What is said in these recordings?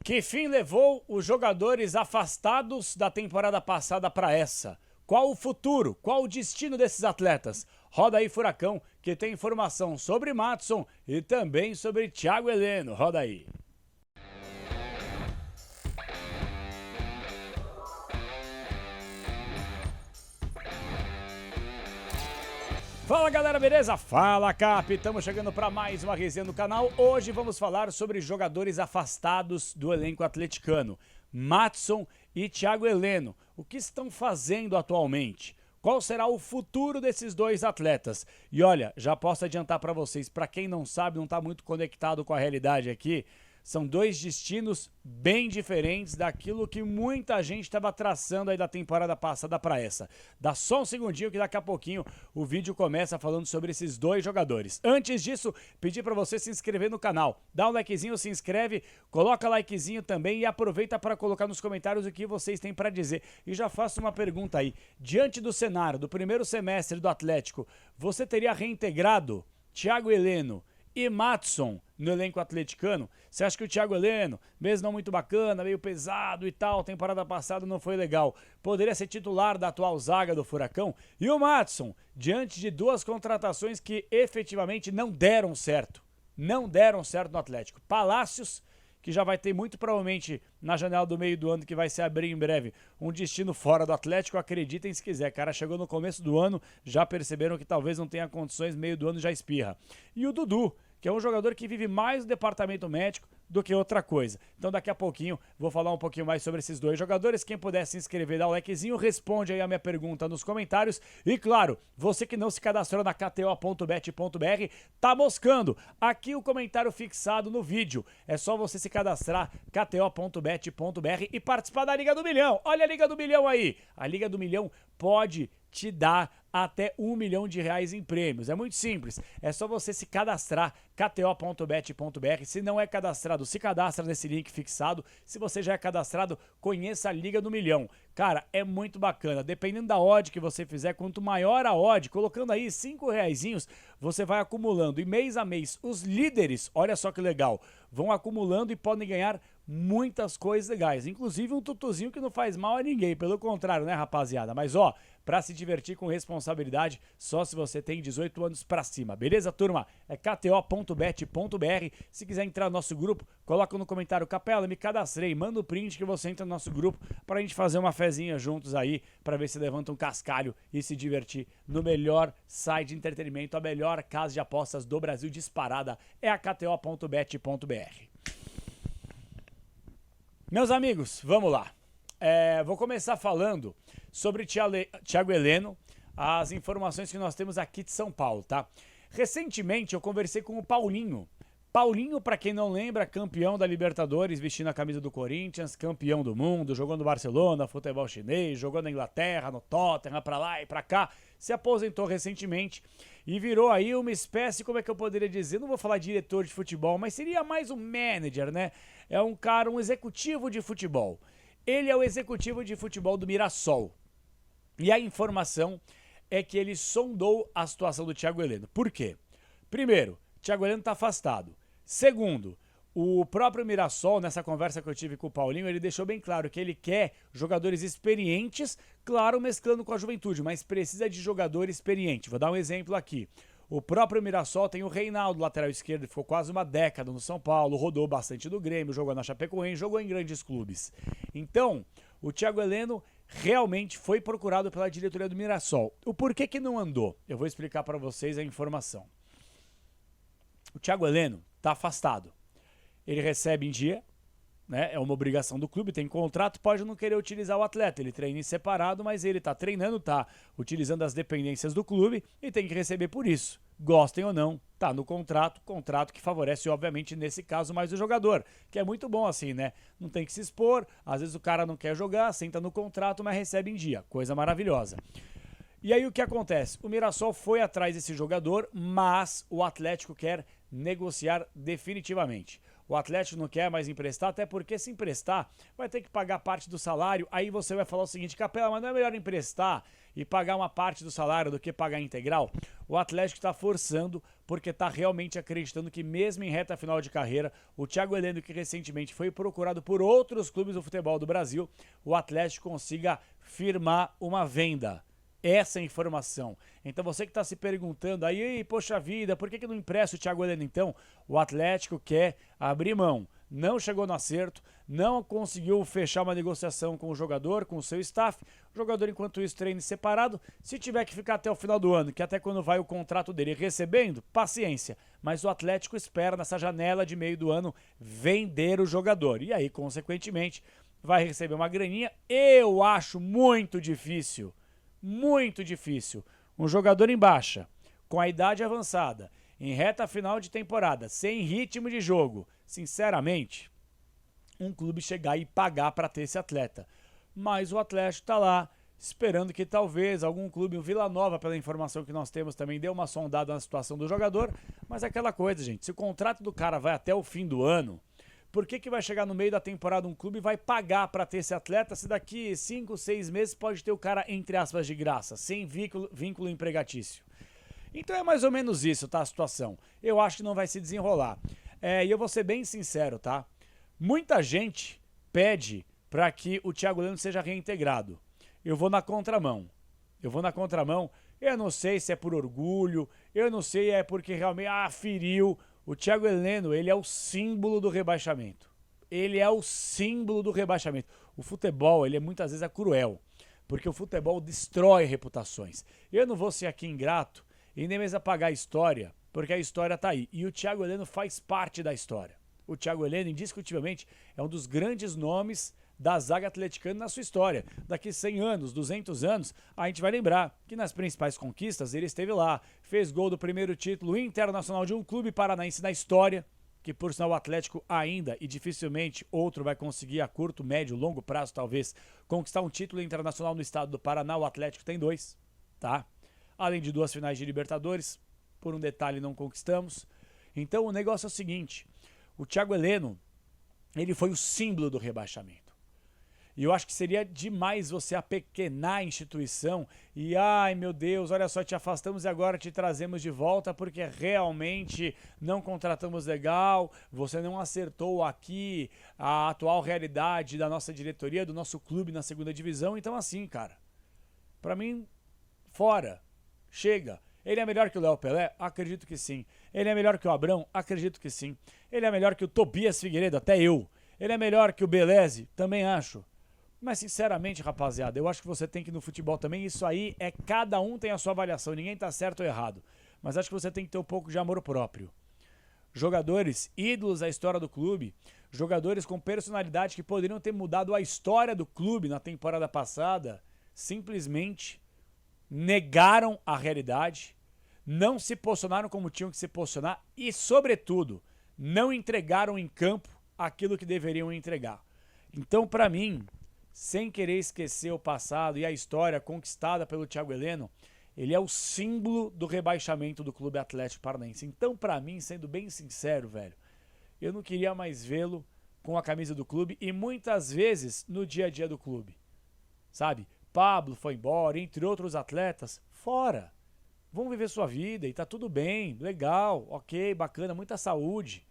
Que fim levou os jogadores afastados da temporada passada para essa? Qual o futuro? Qual o destino desses atletas? Roda aí, Furacão, que tem informação sobre Madson e também sobre Thiago Heleno. Roda aí. Fala galera, beleza? Fala Cap, estamos chegando para mais uma resenha no canal. Hoje vamos falar sobre jogadores afastados do elenco atleticano, Madson e Thiago Heleno. O que estão fazendo atualmente? Qual será o futuro desses dois atletas? E olha, já posso adiantar para vocês, para quem não sabe, não está muito conectado com a realidade aqui, são dois destinos bem diferentes daquilo que muita gente estava traçando aí da temporada passada para essa. Dá só um segundinho que daqui a pouquinho o vídeo começa falando sobre esses dois jogadores. Antes disso, pedir para você se inscrever no canal. Dá um likezinho, se inscreve, coloca likezinho também e aproveita para colocar nos comentários o que vocês têm para dizer. E já faço uma pergunta aí. Diante do cenário do primeiro semestre do Atlético, você teria reintegrado Thiago Heleno e Madson no elenco atleticano? Você acha que o Thiago Heleno, mesmo não muito bacana, meio pesado e tal, temporada passada não foi legal, poderia ser titular da atual zaga do Furacão? E o Madson, diante de duas contratações que efetivamente não deram certo no Atlético. Palácios, que já vai ter muito provavelmente na janela do meio do ano, que vai se abrir em breve, um destino fora do Atlético, acreditem se quiser. Cara, chegou no começo do ano, já perceberam que talvez não tenha condições, meio do ano já espirra. E o Dudu, que é um jogador que vive mais no departamento médico do que outra coisa. Então daqui a pouquinho vou falar um pouquinho mais sobre esses dois jogadores. Quem puder se inscrever, dá o likezinho, responde aí a minha pergunta nos comentários. E claro, você que não se cadastrou na kto.bet.br, tá moscando. Aqui o comentário fixado no vídeo. É só você se cadastrar, kto.bet.br e participar da Liga do Milhão. Olha a Liga do Milhão aí. A Liga do Milhão pode te dar até R$1 milhão em prêmios. É muito simples, é só você se cadastrar, kto.bet.br. Se não é cadastrado, se cadastra nesse link fixado. Se você já é cadastrado, conheça a Liga do Milhão. Cara, é muito bacana, dependendo da odd que você fizer, quanto maior a odd, colocando aí R$5, você vai acumulando. E mês a mês, os líderes, olha só que legal, vão acumulando e podem ganhar muitas coisas legais, inclusive um tutuzinho que não faz mal a ninguém, pelo contrário, né, rapaziada? Mas ó, pra se divertir com responsabilidade, só se você tem 18 anos pra cima, beleza, turma? É kto.bet.br. Se quiser entrar no nosso grupo, coloca no comentário: Capela, me cadastrei, manda o print que você entra no nosso grupo pra gente fazer uma fezinha juntos aí, pra ver se levanta um cascalho e se divertir no melhor site de entretenimento, a melhor casa de apostas do Brasil disparada, é a kto.bet.br. Meus amigos, vamos lá. Vou começar falando sobre Thiago Heleno, as informações que nós temos aqui de São Paulo, tá? Recentemente eu conversei com o Paulinho. Paulinho, para quem não lembra, campeão da Libertadores, vestindo a camisa do Corinthians, campeão do mundo, jogou no Barcelona, futebol chinês, jogou na Inglaterra, no Tottenham, pra lá e pra cá, se aposentou recentemente e virou aí uma espécie, como é que eu poderia dizer, não vou falar diretor de futebol, mas seria mais um manager, né? É um cara, um executivo de futebol. Ele é o executivo de futebol do Mirassol. E a informação é que ele sondou a situação do Thiago Heleno. Por quê? Primeiro, Thiago Heleno está afastado. Segundo, o próprio Mirassol, nessa conversa que eu tive com o Paulinho, ele deixou bem claro que ele quer jogadores experientes, claro, mesclando com a juventude, mas precisa de jogador experiente. Vou dar um exemplo aqui. O próprio Mirassol tem o Reinaldo, lateral esquerdo, ficou quase uma década no São Paulo, rodou bastante do Grêmio, jogou na Chapecoense, jogou em grandes clubes. Então, o Thiago Heleno realmente foi procurado pela diretoria do Mirassol. O porquê que não andou? Eu vou explicar para vocês a informação. O Thiago Heleno está afastado. Ele recebe em dia, né? É uma obrigação do clube, tem contrato, pode não querer utilizar o atleta. Ele treina em separado, mas ele está treinando, está utilizando as dependências do clube e tem que receber por isso. Gostem ou não, tá no contrato que favorece, obviamente, nesse caso, mais o jogador, que é muito bom assim, né? Não tem que se expor, às vezes o cara não quer jogar, senta no contrato, mas recebe em dia. Coisa maravilhosa. E aí o que acontece? O Mirassol foi atrás desse jogador, mas o Atlético quer negociar definitivamente. O Atlético não quer mais emprestar, até porque se emprestar vai ter que pagar parte do salário. Aí você vai falar o seguinte: Capela, mas não é melhor emprestar e pagar uma parte do salário do que pagar integral? O Atlético está forçando porque está realmente acreditando que mesmo em reta final de carreira, o Thiago Heleno, que recentemente foi procurado por outros clubes do futebol do Brasil, o Atlético consiga firmar uma venda. Essa é a informação. Então você que está se perguntando aí, poxa vida, por que não empresta o Thiago Heleno então? O Atlético quer abrir mão. Não chegou no acerto, não conseguiu fechar uma negociação com o jogador, com o seu staff. O jogador, enquanto isso, treine separado. Se tiver que ficar até o final do ano, que até quando vai o contrato dele recebendo, paciência. Mas o Atlético espera, nessa janela de meio do ano, vender o jogador. E aí, consequentemente, vai receber uma graninha. Eu acho muito difícil, um jogador em baixa, com a idade avançada, em reta final de temporada, sem ritmo de jogo, sinceramente, um clube chegar e pagar para ter esse atleta. Mas o Atlético está lá, esperando que talvez algum clube, o Vila Nova, pela informação que nós temos, também dê uma sondada na situação do jogador. Mas é aquela coisa, gente, se o contrato do cara vai até o fim do ano, por que vai chegar no meio da temporada um clube e vai pagar para ter esse atleta se daqui 5, 6 meses pode ter o cara, entre aspas, de graça, sem vínculo empregatício? Então é mais ou menos isso, tá, a situação. Eu acho que não vai se desenrolar. E eu vou ser bem sincero, tá? Muita gente pede para que o Thiago Heleno seja reintegrado. Eu vou na contramão. Eu não sei se é por orgulho, eu não sei é porque realmente feriu. O Thiago Heleno, ele é o símbolo do rebaixamento. O futebol, ele muitas vezes é cruel, porque o futebol destrói reputações. Eu não vou ser aqui ingrato e nem mesmo apagar a história, porque a história tá aí. E o Thiago Heleno faz parte da história. O Thiago Heleno, indiscutivelmente, é um dos grandes nomes da zaga atleticana na sua história. Daqui 100 anos, 200 anos, a gente vai lembrar que nas principais conquistas ele esteve lá, fez gol do primeiro título internacional de um clube paranaense na história, que por sinal o Atlético ainda e dificilmente outro vai conseguir a curto, médio, longo prazo talvez, conquistar um título internacional no estado do Paraná. O Atlético tem 2, tá? Além de 2 finais de Libertadores, por um detalhe não conquistamos. Então o negócio é o seguinte, o Thiago Heleno, ele foi o símbolo do rebaixamento. E eu acho que seria demais você apequenar a instituição e, ai meu Deus, olha só, te afastamos e agora te trazemos de volta porque realmente não contratamos legal, você não acertou aqui a atual realidade da nossa diretoria, do nosso clube na segunda divisão. Então assim, cara, pra mim, fora, chega. Ele é melhor que o Léo Pelé? Acredito que sim. Ele é melhor que o Abrão? Acredito que sim. Ele é melhor que o Tobias Figueiredo? Até eu. Ele é melhor que o Beleze? Também acho. Mas sinceramente, rapaziada, eu acho que você tem que ir no futebol também, isso aí cada um tem a sua avaliação, ninguém tá certo ou errado. Mas acho que você tem que ter um pouco de amor próprio. Jogadores ídolos da história do clube, jogadores com personalidade que poderiam ter mudado a história do clube na temporada passada, simplesmente negaram a realidade, não se posicionaram como tinham que se posicionar e, sobretudo, não entregaram em campo aquilo que deveriam entregar. Então, para mim, sem querer esquecer o passado e a história conquistada pelo Thiago Heleno, ele é o símbolo do rebaixamento do Clube Atlético Paranaense. Então, pra mim, sendo bem sincero, velho, eu não queria mais vê-lo com a camisa do clube e muitas vezes no dia a dia do clube. Sabe? Pablo foi embora, entre outros atletas, fora. Vão viver sua vida e tá tudo bem, legal, ok, bacana, muita saúde.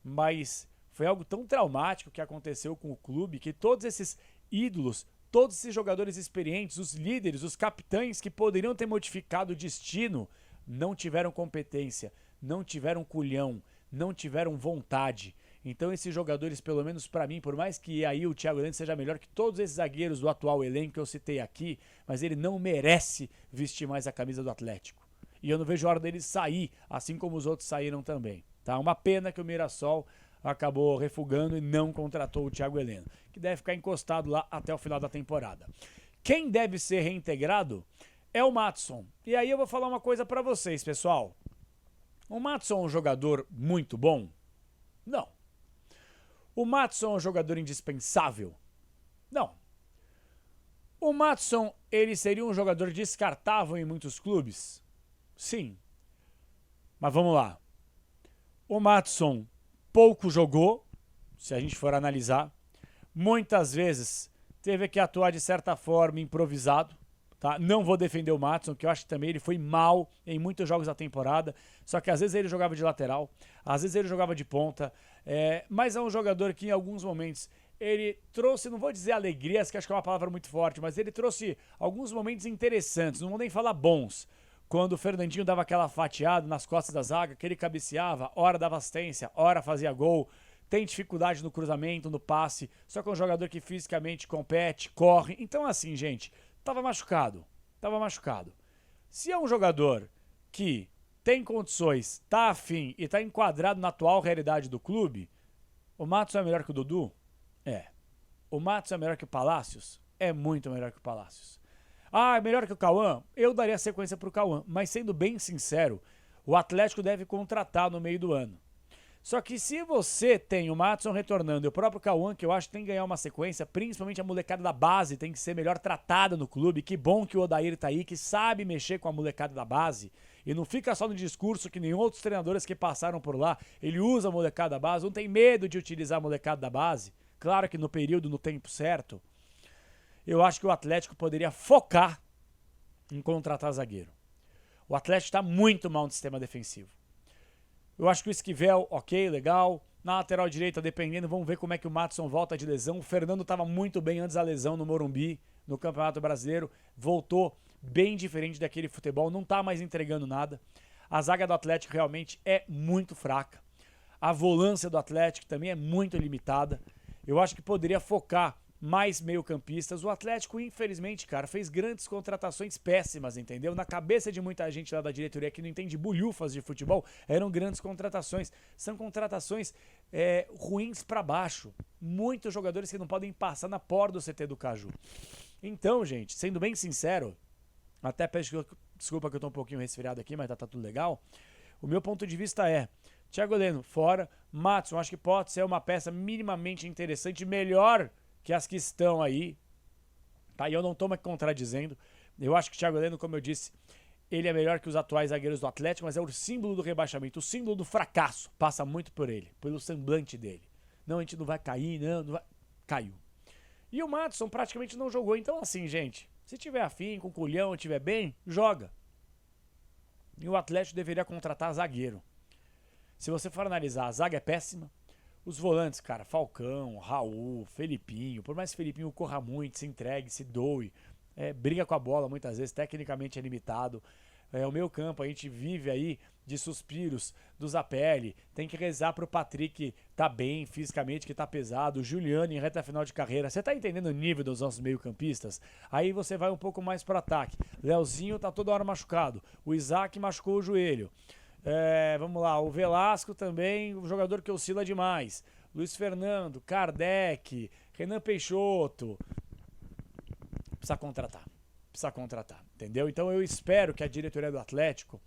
Mas foi algo tão traumático que aconteceu com o clube que todos esses ídolos, todos esses jogadores experientes, os líderes, os capitães que poderiam ter modificado o destino, não tiveram competência, não tiveram culhão, não tiveram vontade. Então esses jogadores, pelo menos pra mim, por mais que aí o Thiago Heleno seja melhor que todos esses zagueiros do atual elenco que eu citei aqui, mas ele não merece vestir mais a camisa do Atlético. E eu não vejo a hora dele sair, assim como os outros saíram também. Tá? Uma pena que o Mirassol acabou refugando e não contratou o Thiago Heleno, que deve ficar encostado lá até o final da temporada. Quem deve ser reintegrado é o Maatson. E aí eu vou falar uma coisa pra vocês, pessoal. O Maatson é um jogador muito bom? Não. O Maatson é um jogador indispensável? Não. O Maatson, ele seria um jogador descartável em muitos clubes? Sim. Mas vamos lá. O Maatson pouco jogou, se a gente for analisar. Muitas vezes teve que atuar de certa forma improvisado, tá? Não vou defender o Maatson, que eu acho que também ele foi mal em muitos jogos da temporada, só que às vezes ele jogava de lateral, às vezes ele jogava de ponta, mas é um jogador que em alguns momentos ele trouxe, não vou dizer alegrias, que acho que é uma palavra muito forte, mas ele trouxe alguns momentos interessantes, não vou nem falar bons. Quando o Fernandinho dava aquela fatiada nas costas da zaga, que ele cabeceava, ora dava assistência, ora fazia gol, tem dificuldade no cruzamento, no passe, só que é um jogador que fisicamente compete, corre. Então assim, gente, tava machucado. Se é um jogador que tem condições, tá afim e tá enquadrado na atual realidade do clube, o Maatson é melhor que o Dudu? É. O Maatson é melhor que o Palácios? É muito melhor que o Palácios. Ah, é melhor que o Cauã? Eu daria sequência pro Cauã, mas sendo bem sincero, o Atlético deve contratar no meio do ano. Só que se você tem o Maatson retornando e o próprio Cauã, que eu acho que tem que ganhar uma sequência, principalmente a molecada da base tem que ser melhor tratada no clube, que bom que o Odair tá aí, que sabe mexer com a molecada da base, e não fica só no discurso que nem outros treinadores que passaram por lá, ele usa a molecada da base, não tem medo de utilizar a molecada da base, claro que no período, no tempo certo. Eu acho que o Atlético poderia focar em contratar zagueiro. O Atlético está muito mal no sistema defensivo. Eu acho que o Esquivel, ok, legal. Na lateral direita, dependendo, vamos ver como é que o Maatson volta de lesão. O Fernando estava muito bem antes da lesão no Morumbi, no Campeonato Brasileiro. Voltou bem diferente daquele futebol, não está mais entregando nada. A zaga do Atlético realmente é muito fraca. A volância do Atlético também é muito limitada. Eu acho que poderia focar mais meio-campistas. O Atlético, infelizmente, cara, fez grandes contratações péssimas, entendeu? Na cabeça de muita gente lá da diretoria que não entende bulhufas de futebol, eram grandes contratações. São contratações ruins pra baixo. Muitos jogadores que não podem passar na porta do CT do Caju. Então, gente, sendo bem sincero, até peço desculpa que eu tô um pouquinho resfriado aqui, mas tá tudo legal. O meu ponto de vista é: Thiago Heleno, fora. Maatson, acho que pode ser uma peça minimamente interessante, melhor que as que estão aí, tá? E eu não tô me contradizendo. Eu acho que o Thiago Heleno, como eu disse, ele é melhor que os atuais zagueiros do Atlético, mas é o símbolo do rebaixamento, o símbolo do fracasso. Passa muito por ele, pelo semblante dele. Não, a gente não vai cair, não vai... Caiu. E o Maatson praticamente não jogou. Então assim, gente, se tiver afim, com culhão, tiver bem, joga. E o Atlético deveria contratar zagueiro. Se você for analisar, a zaga é péssima. Os volantes, cara, Falcão, Raul, Felipinho, por mais que Felipinho corra muito, se entregue, se doe, briga com a bola muitas vezes, tecnicamente é limitado. O meio campo, a gente vive aí de suspiros do Zapelli, tem que rezar pro Patrick tá bem fisicamente, que tá pesado, o Juliano em reta final de carreira. Você tá entendendo o nível dos nossos meio campistas? Aí você vai um pouco mais pro ataque. Leozinho tá toda hora machucado, o Isaac machucou o joelho. Vamos lá, o Velasco também, um jogador que oscila demais. Luiz Fernando, Kardec, Renan Peixoto. Precisa contratar, entendeu? Então eu espero que a diretoria do Atlético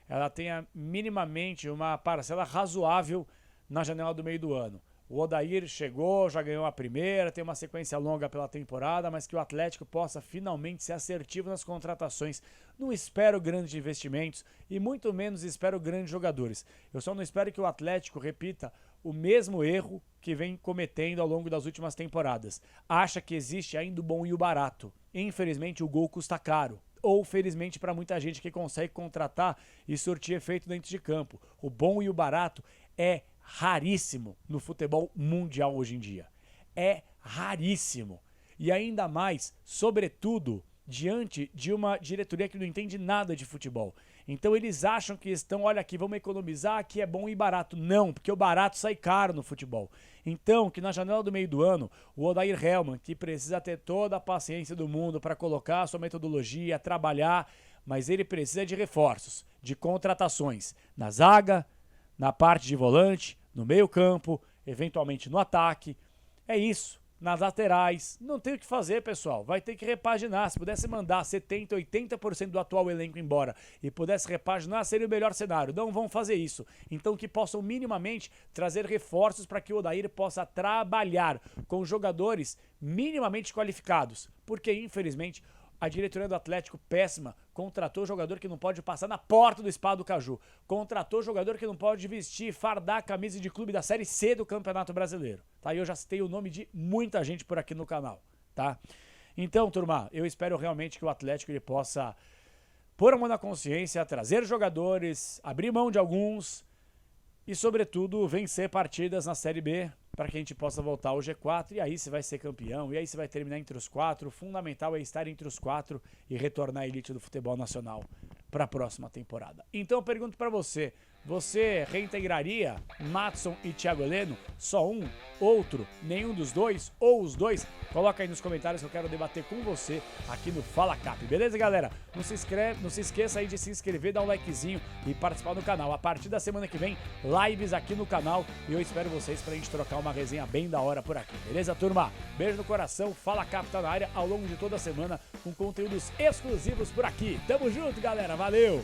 ela tenha minimamente uma parcela razoável na janela do meio do ano. O Odair chegou, já ganhou a primeira, tem uma sequência longa pela temporada, mas que o Atlético possa finalmente ser assertivo nas contratações. Não espero grandes investimentos e muito menos espero grandes jogadores. Eu só não espero que o Atlético repita o mesmo erro que vem cometendo ao longo das últimas temporadas. Acha que existe ainda o bom e o barato. Infelizmente o gol custa caro. Ou felizmente para muita gente que consegue contratar e surtir efeito dentro de campo. O bom e o barato é raríssimo no futebol mundial hoje em dia. É raríssimo. E ainda mais, sobretudo, diante de uma diretoria que não entende nada de futebol. Então eles acham que estão, olha aqui, vamos economizar, aqui é bom e barato. Não, porque o barato sai caro no futebol. Então, que na janela do meio do ano, o Odair Hellmann, que precisa ter toda a paciência do mundo para colocar a sua metodologia, trabalhar, mas ele precisa de reforços, de contratações na zaga, na parte de volante, no meio campo, eventualmente no ataque. É isso. Nas laterais. Não tem o que fazer, pessoal. Vai ter que repaginar. Se pudesse mandar 70%, 80% do atual elenco embora e pudesse repaginar, seria o melhor cenário. Não vão fazer isso. Então que possam minimamente trazer reforços para que o Odair possa trabalhar com jogadores minimamente qualificados. Porque, infelizmente, a diretoria do Atlético, péssima, contratou jogador que não pode passar na porta do Spa do Caju. Contratou jogador que não pode vestir, fardar a camisa de clube da Série C do Campeonato Brasileiro. Tá? E eu já citei o nome de muita gente por aqui no canal, tá? Então, turma, eu espero realmente que o Atlético ele possa pôr a mão na consciência, trazer jogadores, abrir mão de alguns e, sobretudo, vencer partidas na Série B para que a gente possa voltar ao G4 e aí você vai ser campeão, e aí você vai terminar entre os 4. O fundamental é estar entre os 4 e retornar à elite do futebol nacional para a próxima temporada. Então eu pergunto para você, você reintegraria Madson e Thiago Heleno? Só um? Outro? Nenhum dos dois? Ou os dois? Coloca aí nos comentários que eu quero debater com você aqui no Fala Cap, beleza, galera? Não se esqueça aí de se inscrever, dar um likezinho e participar do canal. A partir da semana que vem, lives aqui no canal e eu espero vocês pra gente trocar uma resenha bem da hora por aqui, beleza, turma? Beijo no coração, Fala Cap tá na área ao longo de toda a semana com conteúdos exclusivos por aqui. Tamo junto, galera, valeu!